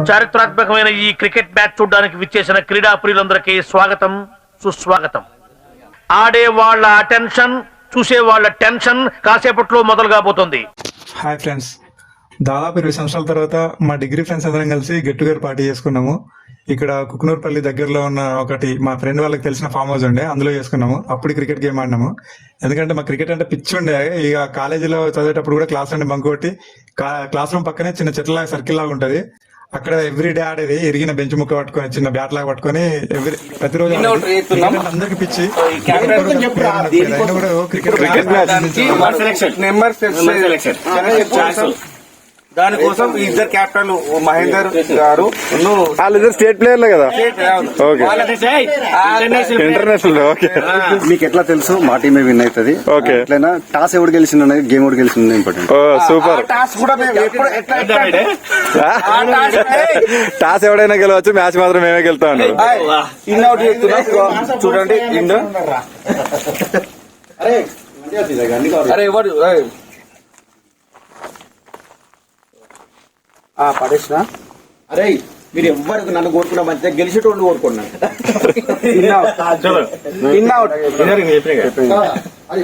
చారిత్రాత్మకమైన ఈ cricket match చూడడానికి విచ్చేసిన క్రీడా ప్రియులందరికీ స్వాగతం సుస్వాగతం. ఆడే వాళ్ళ అటెన్షన్, చూసే వాళ్ళ టెన్షన్ కాసేపట్లో మొదలు కాబోతుంది. హాయ్ ఫ్రెండ్స్, దాదాపు 20 సంవత్సరాల తర్వాత మా డిగ్రీ ఫ్రెండ్స్ అందరం కలిసి గెట్ టుగెదర్ పార్టీ చేసుకున్నాము. ఇక్కడ కుక్నూర్పల్లి దగ్గరలో ఉన్న ఒకటి మా ఫ్రెండ్ వాళ్ళకి తెలిసిన ఫామ్ హౌస్ ఉండే, అందులో చేసుకున్నాము. అప్పుడు క్రికెట్ గేమ్ ఆడినాము. ఎందుకంటే మా క్రికెట్ అంటే పిచ్చి ఉండే. ఇక కాలేజీలో చదివేటప్పుడు కూడా క్లాస్ నుండి బంక్ కొట్టి క్లాస్ రూమ్ పక్కనే చిన్న చెట్ల సర్కిల్ లాగా ఉంటది, అక్కడ ఎవ్రీ డే ఆడేది. ఇరిగిన బెంచ్ ముక్క పట్టుకొని చిన్న బ్యాట్ లాగా పట్టుకొని ప్రతిరోజు అందరికి పిచ్చి దానికోసం ఇద్దరు కెప్టెన్ మహేందర్ గారు వాళ్ళిద్దరు స్టేట్ ప్లేయర్లే కదా. ఇంటర్నేషనల్. ఓకే, మీకు ఎట్లా తెలుసు మా టీమే విన్ అవుతుంది? ఓకే, ఎట్లయినా టాస్ ఎవరు గెలిచింది, గేమ్ ఎవరు గెలిచింది ఇంపార్టెంట్. సూపర్. టాస్ ఎవడైనా గెలవచ్చు, మ్యాచ్ మాత్రం మేమే గెలుతా ఉన్నాం. చూడండి. అరే ఎవరు పడేసిన? అరే మీరు ఎవ్వరికి నన్ను కోరుకున్నా మంచిగా గెలిచేటోళ్ళు కోరుకున్నాను.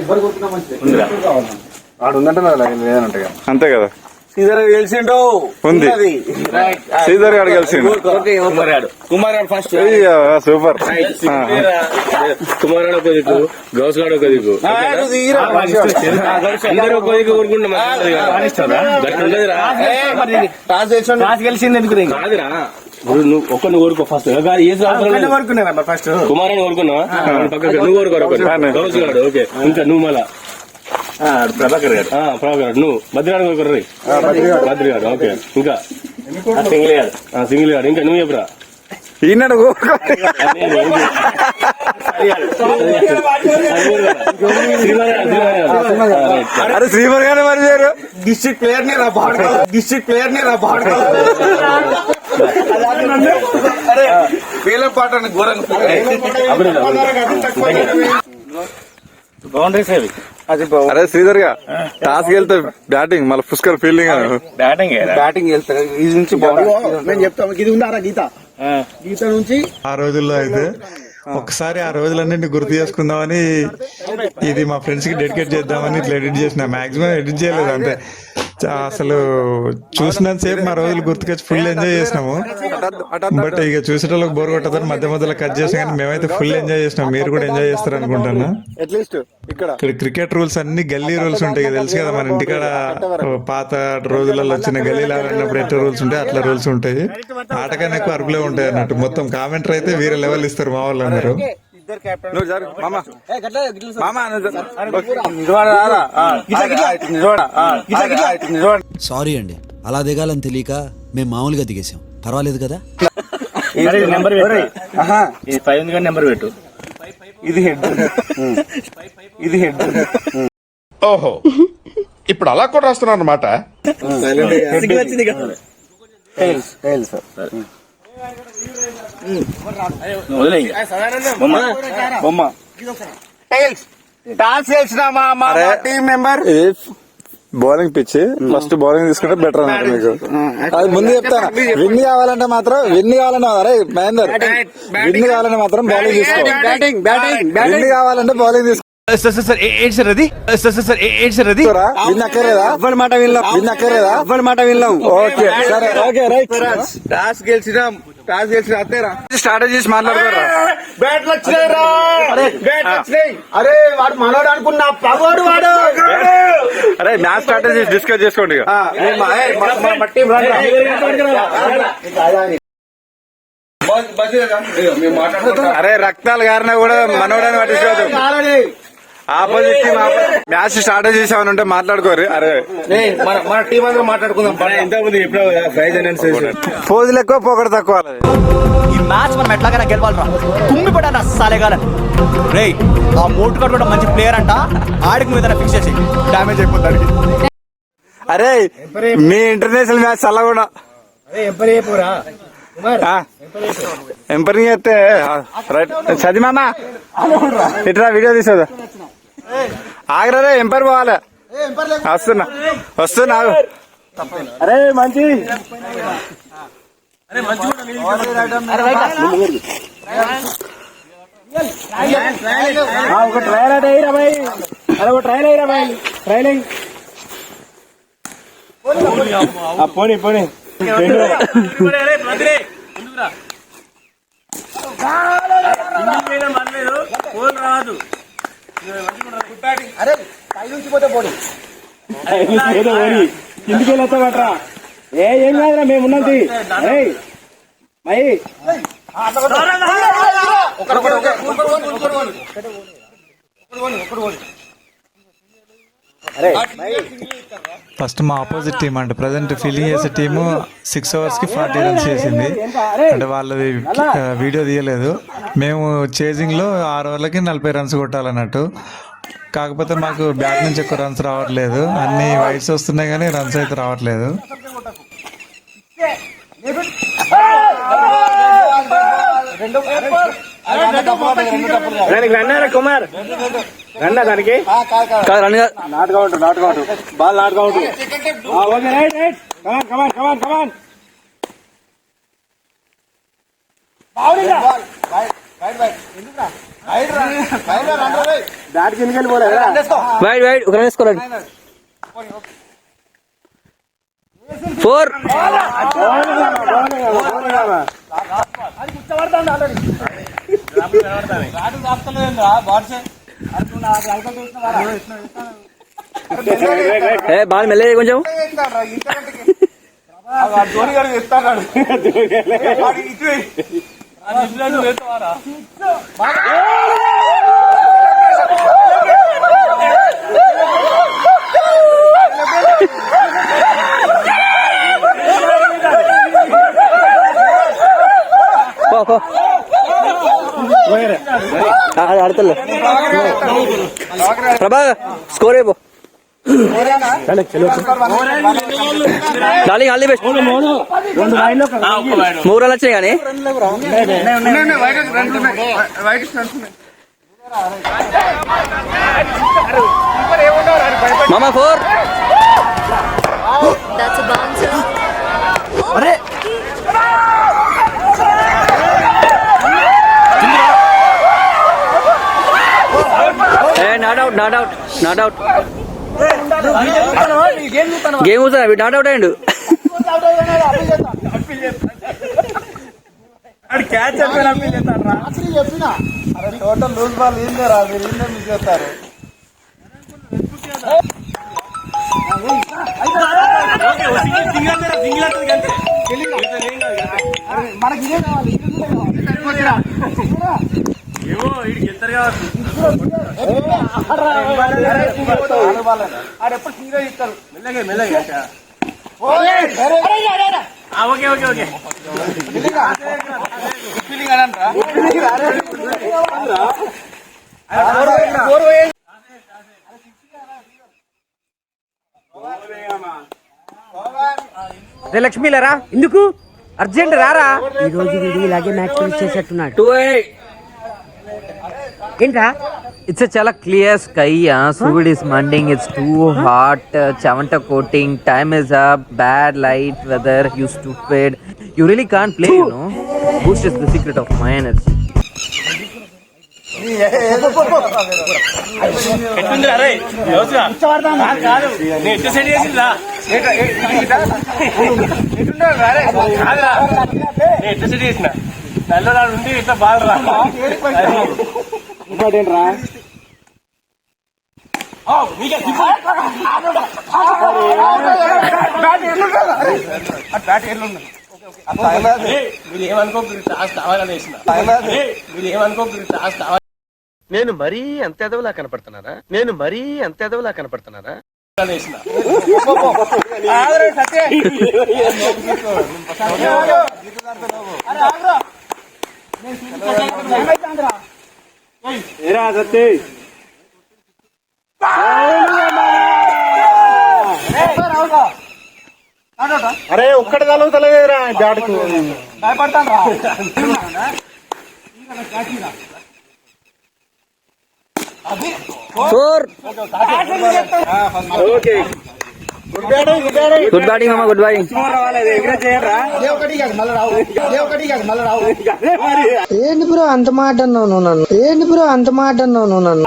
ఎవ్వరు కోరుకున్నా మంచిగా వాడు ఉందంటే లేదంటే అంతే కదా. శ్రీధర్ గెలిచిండు. ఉంది శ్రీధర్ గారు గెలిచిండు. కుమార్ గారు ఫస్ట్. సూపర్. కుమార్ ఒక దిక్కు, గౌస్ గాడు ఒక దిక్కు, ఒక దిక్కు ఊరుకుంటున్నా. గెలిచింది ఎందుకు కాదురా, నువ్వు ఒక్కరిని కోరుకో ఫస్ట్. ఫస్ట్ కుమార్ అని కోరుకున్నావా? పక్కన నువ్వు కోరుకోరు. గౌస్ గాడు ఓకే. ఇంకా నువ్వు మళ్ళా ప్రభాకర్ గారు. ప్రభాకర్ గారు. నువ్వు బద్రిగాడు కోరుకోరు. బద్రిగాడు ఓకే. ఇంకా సింగిల్ గాడు. ఇంకా నువ్వు చెప్పురా. ఈనాడు అరే శ్రీమర్ గానే మరి మీరు డిస్ట్రిక్ట్ ప్లేయర్ ని రా బాడు. అరే వేల పాట ఘోరంగా బౌండరీస్ అవి. అరే శ్రీధర్ గా టాస్ వెళ్తే బ్యాటింగ్, మళ్ళీ పుష్కర్ ఫీల్డింగ్. బ్యాటింగ్ వెళ్తారు ఇది నుంచి మేము చెప్తాము. ఇది ఉందారా గీత నుంచి. ఆ రోజుల్లో అయితే ఒకసారి ఆ రోజులన్నింటినీ గుర్తు చేసుకుందామని ఇది మా ఫ్రెండ్స్ కి డెడికేట్ చేద్దామని ఇట్లా ఎడిట్ చేసిన. మాక్సిమం ఎడిట్ చేయలేదు, అంటే అసలు చూసినంత సేపు మా రోజులు గుర్తుకొచ్చి ఫుల్ ఎంజాయ్ చేసినాము. బట్ ఇక చూసేటోళ్ళకి బోర్ కొట్టదని మధ్య మధ్యలో కట్ చేసాం, కానీ మేమైతే ఫుల్ ఎంజాయ్ చేసినాం. మీరు కూడా ఎంజాయ్ చేస్తారు అనుకుంటాను. ఇక్కడ క్రికెట్ రూల్స్ అన్ని గల్లీ రూల్స్ ఉంటాయి, తెలుసు కదా. మన ఇంటికాడ పాత రోజులలో వచ్చిన గల్లీలు ఆడినప్పుడు ఎట్లా రూల్స్ ఉంటాయి అట్లా రూల్స్ ఉంటాయి. ఆటకన్నా ఎక్కువ అరుపులే ఉంటాయి అన్నట్టు. మొత్తం కామెంటరీ అయితే వేరే లెవెల్ ఇస్తారు మా వాళ్ళందరూ. సారీ అండి, అలా దిగాలని తెలియక మేము మామూలుగా దిగేసాం. పర్వాలేదు కదా. నెంబర్ నెంబర్ పెట్టు. ఇది హెడ్. ఇది హెడ్. ఓహో, ఇప్పుడు అలా కూడా రాస్తున్నారు అన్నమాట. Team member bowling pitch. First bowling తీసుకుంటే బెటర్ అన్నమాట మీకు. అది ముందు చెప్తాను. విన్ కావాలంటే మాత్రం అరే మహేందర్, విన్ కావాలంటే మాత్రం బౌలింగ్ తీసుకో. విన్ కావాలంటే బౌలింగ్ తీసుకో. ఓకే సరే, ఓకే రైట్. టాస్ గెలిచినాం. స్ట్రాటజీస్ మాట్లాడతారా? బ్యాట్లు వచ్చినాయిరా. అరే వాడు మనోడు అనుకున్నా, పగోడు వాడు. అరే మ్యాచ్ స్ట్రాటజీస్ డిస్కస్ చేసుకోండి. అరే రక్తాలు గారినా కూడా మనోడని పట్టించుకోదు. ఆపోజిట్ టీమ్ మ్యాచ్ స్టార్ట్ చేసామని మాట్లాడుకోరు. అరే మన టీం అందరూ మాట్లాడుకుందాం. పోజులు ఎక్కువ పోకడ తక్కువ. ఈ మ్యాచ్ మనం ఎట్లాగైనా గెలవాలరా, కుమ్మి పడాలి సాలేగాలని. రే ఆ మోటుగాడు కూడా మంచి ప్లేయర్ అంట, ఆడికి మీద ఫిక్స్ చేసి డామేజ్ అయిపోతాడు. అరే మీ ఇంటర్నేషనల్ మ్యాచ్ అలా కూడా ఎంపరింగ్ చేస్తే రైట్. చదిమామా ఇట్లా వీడియో తీసేదా? ఆగరే ఎంపైర్ పోవాలి. వస్తున్నా. అరే మంచి ఒక ట్రయల్ అంటే అయ్యిరా బాయ్, అరే ఒక ట్రయల్ అయ్యిరా బాయ్, ట్రైలింగ్ పోనీ పోనీ. కిందికి వెళ్ళొస్తామట్రా. ఏం కాదురా, మేము ఉన్నది. ఫస్ట్ మా ఆపోజిట్ టీం అంటే ప్రజెంట్ ఫీలింగ్ చేసే టీము 6 overs కి 40 runs చేసింది. అంటే వాళ్ళది వీడియో తీయలేదు. మేము చేజింగ్లో 6 overలకి 40 runs కొట్టాలన్నట్టు. కాకపోతే మాకు బ్యాట్ నుంచి ఎక్కువ రన్స్ రావట్లేదు, అన్ని వైడ్స్ వస్తున్నాయి కానీ రన్స్ అయితే రావట్లేదు. కుమార్ రండా దానికి not count ball not count. Okay right right come on come on come on. Bat కిందకి వెళ్ళిపోలేదు. వైడ్ వైడ్ ఒక రన్ వేసుకోరండి. 4 బాల్ మెల్లగా కొంచెం. ఆడతలే ప్రభా స్కోర్ అయిపో. Darling all the best. 3 runs వచ్చినాయి కానీ మామా 4. అరే నాట్ అవుట్. గేమ్ చూస్తాను నాట్ అవుట్ అయ్యిండు. క్యాచ్ చెప్పిన టోటల్ లూజ్ బాల్ ఏందేరా, మీరు ఏందో మిస్ చేస్తారు. మనకి ఇదే కావాలి. ఆడెప్పుడు సీరియస్ ఇస్తారు. లక్ష్మీ లేరా ఎందుకు అర్జెంట్ రారా. ఈ రోజు వీడు ఇలాగే మ్యాచ్ ఫినిష్ చేసేట్టున్నాడు. 2-8 ఏంట్రా? It's a chala clear sky, Suvud is mending, it's too hot, Chavanta coating, time is up, bad light, weather, you stupid. You really can't play, you know. Boost is the secret of my energy. ఉండి ఇట్లా బాగా రా important రా. నేను మరీ అంత ఎదవలా కనపడుతున్నారా? అరే ఒక్కటి కలుగుతలేదురా బ్యాట్కు భయపడతాను. గుడ్ బ్యాటింగ్ మామ, గుడ్ బ్యాటింగ్. ఏంటి బ్రో అంత మాట అన్నావు నువ్వు నన్ను? ఏంటి బ్రో అంత మాట అన్నావు నువ్వు నన్ను?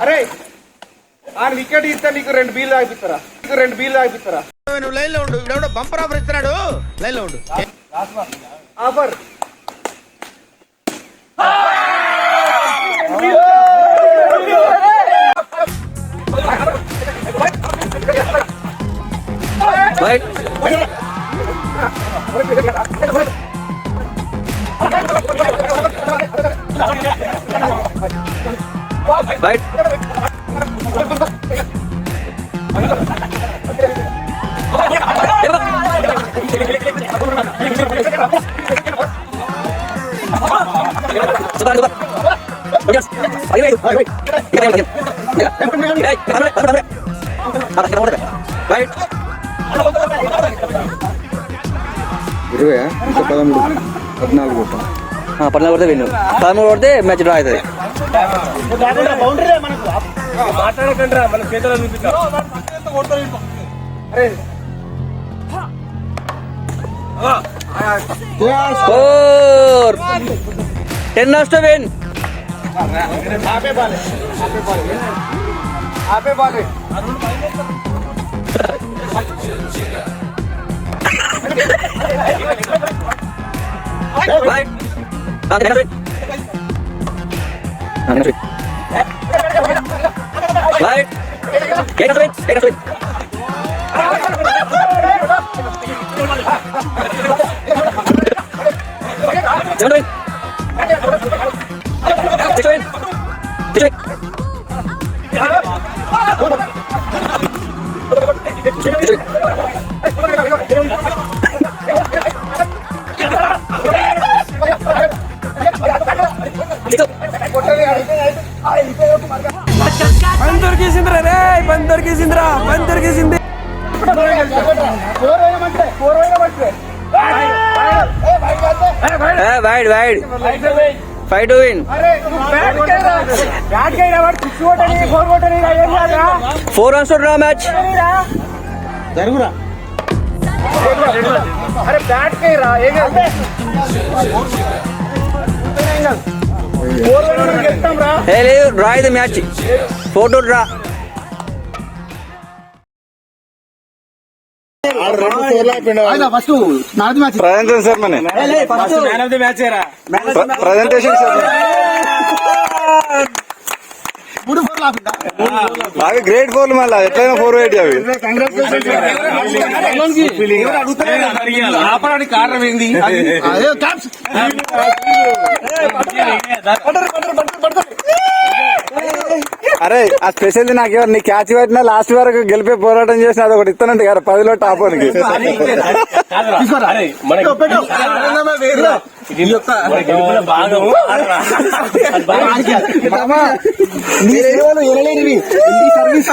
అరే ఆ వికెట్ ఇస్తే నీకు 2 బీలు ఆగిపిస్తారా? నువ్వు లైన్ లో ఉండు, ఇవిడెవడో బంపర్ ఆఫర్ ఇస్తున్నాడు, లైన్ లో ఉండు. Offer Right. Right. Right. 20 ఇంకా 13 14 కొట్టాం. 14 కొడితే విన్ను, 13 కొడితే మ్యాచ్ డ్రా అవుతుంది. మాట్లాడకండి, మన చేతుల్లో చూపిస్తాం. Score 10 has to win. ఆపే బాలే Right. Right. Take a swing. Take a swing. Wide, wide. 5 to win. 4 runs to draw match. జరుగురా. అరే బ్యాట్ కే రా ఏం Hey, leave, draw the match. 4 to draw. First నాది మ్యాచ్ ప్రజెంటేషన్ సార్ మన man of the match ఏరా. Presentation sir బాగా great 4 మళ్ళీ ఎట్లయినా 480 అవి. ఆపడానికి కారణం ఏంది? అరే ఆ స్పెషల్ నాకు నీ క్యాచ్ పెట్టినా లాస్ట్ వరకు గెలిపే పోరాటం చేసిన అది ఒకటి ఇస్తానంటే కదా 10లో టాపానికి. నీ సేవలు ఎనలేనివి సర్వీస్